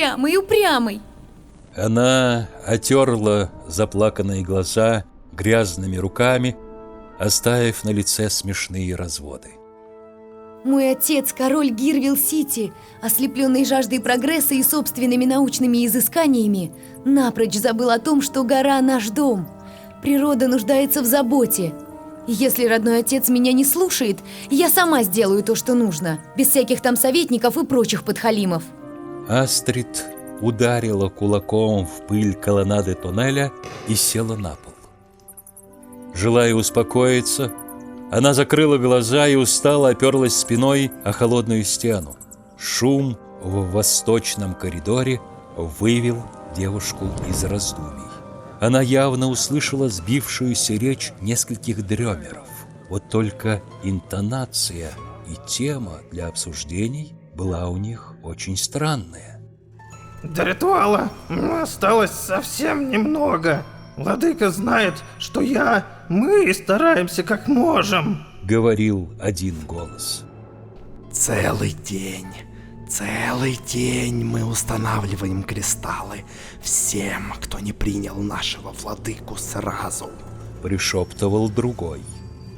упрямый, упрямый. Она отерла заплаканные глаза грязными руками, оставив на лице смешные разводы. Мой отец, король Гирвилл-Сити, ослепленный жаждой прогресса и собственными научными изысканиями, напрочь забыл о том, что гора – наш дом. Природа нуждается в заботе. И если родной отец меня не слушает, я сама сделаю то, что нужно, без всяких там советников и прочих подхалимов. Астрид ударила кулаком в пыль колоннады тоннеля и села на пол. Желая успокоиться, она закрыла глаза и устало оперлась спиной о холодную стену. Шум в восточном коридоре вывел девушку из раздумий. Она явно услышала сбившуюся речь нескольких дремеров. Вот только интонация и тема для обсуждений была у них очень странная. До ритуала осталось совсем немного. Владыка знает, что мы стараемся как можем, говорил один голос. Целый день мы устанавливаем кристаллы всем, кто не принял нашего владыку сразу, пришептывал другой.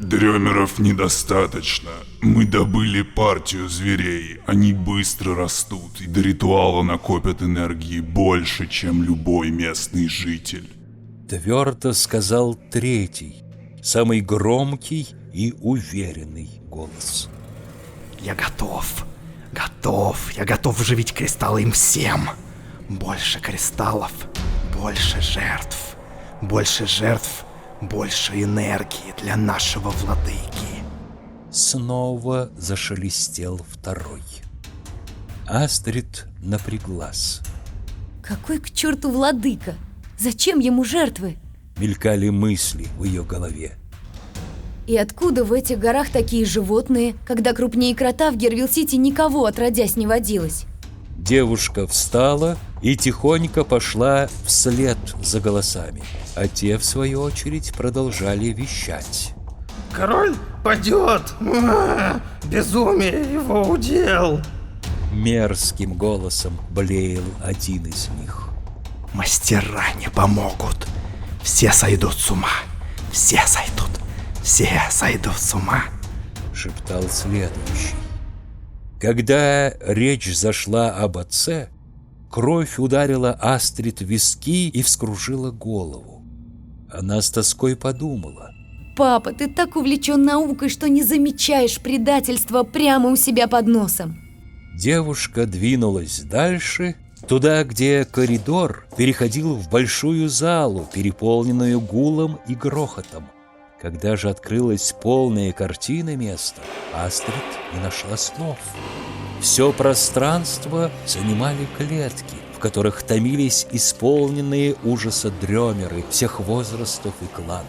Дремеров недостаточно. Мы добыли партию зверей. Они быстро растут и до ритуала накопят энергии больше, чем любой местный житель. Твердо сказал третий, самый громкий и уверенный голос. Я готов вживить кристаллы им всем. Больше кристаллов, больше жертв, больше энергии для нашего владыки. Снова зашелестел второй. Астрид напряглась. Какой к черту владыка? Зачем ему жертвы? Мелькали мысли в ее голове. И откуда в этих горах такие животные, когда крупнее крота в Гирвилл-Сити никого отродясь не водилось? Девушка встала и тихонько пошла вслед за голосами, а те, в свою очередь, продолжали вещать. Король падет! Безумие его удел! Мерзким голосом блеял один из них. Мастера не помогут. Все сойдут с ума. Все сойдут с ума, шептал следующий. Когда речь зашла об отце, кровь ударила Астрид в виски и вскружила голову. Она с тоской подумала. Папа, ты так увлечен наукой, что не замечаешь предательства прямо у себя под носом. Девушка двинулась дальше, туда, где коридор переходил в большую залу, переполненную гулом и грохотом. Когда же открылась полная картина места, Астрид не нашла слов. Все пространство занимали клетки, в которых томились исполненные ужаса дремеры всех возрастов и кланов.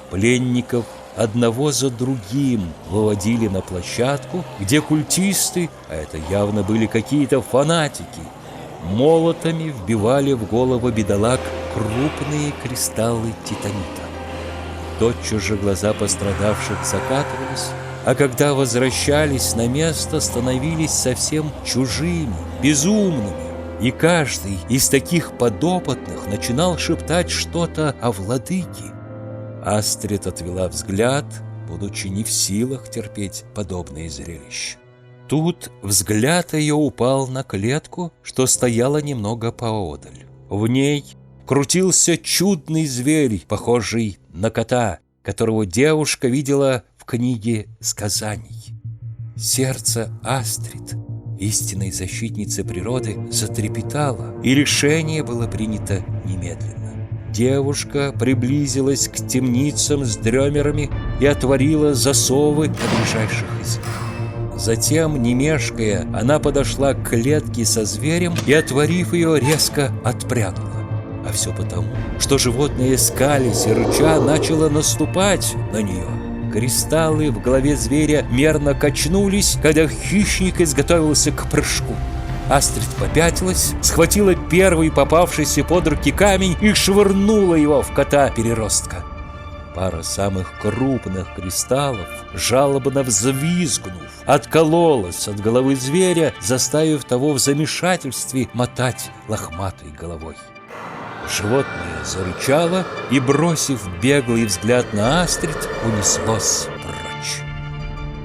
Пленников одного за другим выводили на площадку, где культисты, а это явно были какие-то фанатики, молотами вбивали в головы бедолаг крупные кристаллы титанита. Тотчас же глаза пострадавших закатывались, а когда возвращались на место, становились совсем чужими, безумными, и каждый из таких подопытных начинал шептать что-то о владыке. Астрид отвела взгляд, будучи не в силах терпеть подобные зрелища. Тут взгляд ее упал на клетку, что стояла немного поодаль. В ней крутился чудный зверь, похожий на кота, которого девушка видела в книге сказаний. Сердце Астрид, истинной защитницы природы, затрепетало, и решение было принято немедленно. Девушка приблизилась к темницам с дремерами и отворила засовы на ближайших из них. Затем, не мешкая, она подошла к клетке со зверем и, отворив ее, резко отпрянула. А все потому, что животное, скалясь и рыча, начало наступать на нее. Кристаллы в голове зверя мерно качнулись, когда хищник изготовился к прыжку. Астрид попятилась, схватила первый попавшийся под руки камень и швырнула его в кота-переростка. Пара самых крупных кристаллов, жалобно взвизгнув, откололась от головы зверя, заставив того в замешательстве мотать лохматой головой. Животное зарычало и, бросив беглый взгляд на Астрид, унеслось прочь.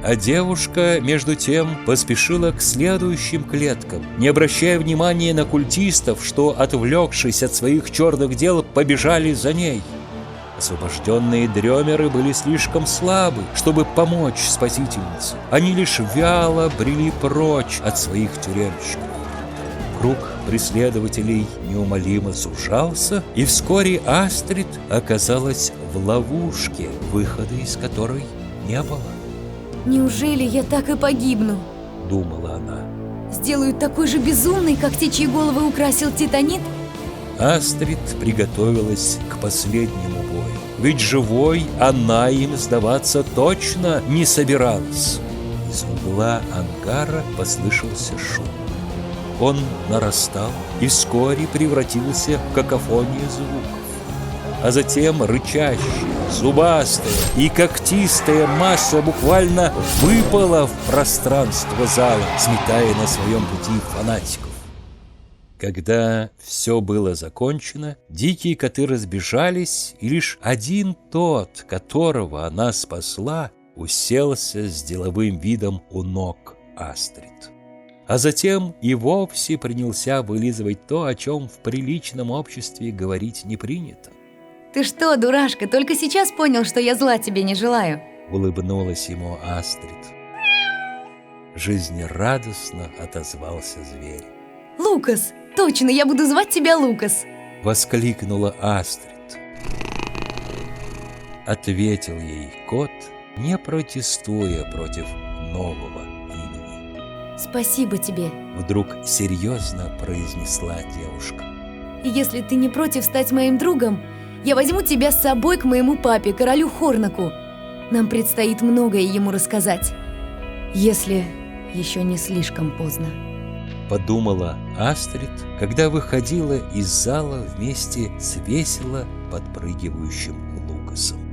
А девушка, между тем, поспешила к следующим клеткам, не обращая внимания на культистов, что, отвлекшись от своих черных дел, побежали за ней. Освобожденные дремеры были слишком слабы, чтобы помочь спасительнице. Они лишь вяло брели прочь от своих тюремщиков. Круг преследователей неумолимо сужался, и вскоре Астрид оказалась в ловушке, выхода из которой не было. «Неужели я так и погибну? — думала она. Сделаю такой же безумный, как те, чьи головы украсил Титанит?» Астрид приготовилась к последнему бою, ведь живой она им сдаваться точно не собиралась. Из угла ангара послышался шум. Он нарастал и вскоре превратился в какофонию звуков. А затем рычащая, зубастая и когтистая масса буквально выпала в пространство зала, сметая на своем пути фанатиков. Когда все было закончено, дикие коты разбежались, и лишь один тот, которого она спасла, уселся с деловым видом у ног Астрид. А затем и вовсе принялся вылизывать то, о чем в приличном обществе говорить не принято. «Ты что, дурашка, только сейчас понял, что я зла тебе не желаю?» Улыбнулась ему Астрид. Жизнерадостно отозвался зверь. «Лукас! Точно, я буду звать тебя Лукас!» Воскликнула Астрид. Ответил ей кот, не протестуя против нового имени. «Спасибо тебе. Вдруг серьезно произнесла девушка. И если ты не против стать моим другом, я возьму тебя с собой к моему папе, королю Хорнаку. Нам предстоит многое ему рассказать, если еще не слишком поздно». Подумала Астрид, когда выходила из зала вместе с весело подпрыгивающим Лукасом.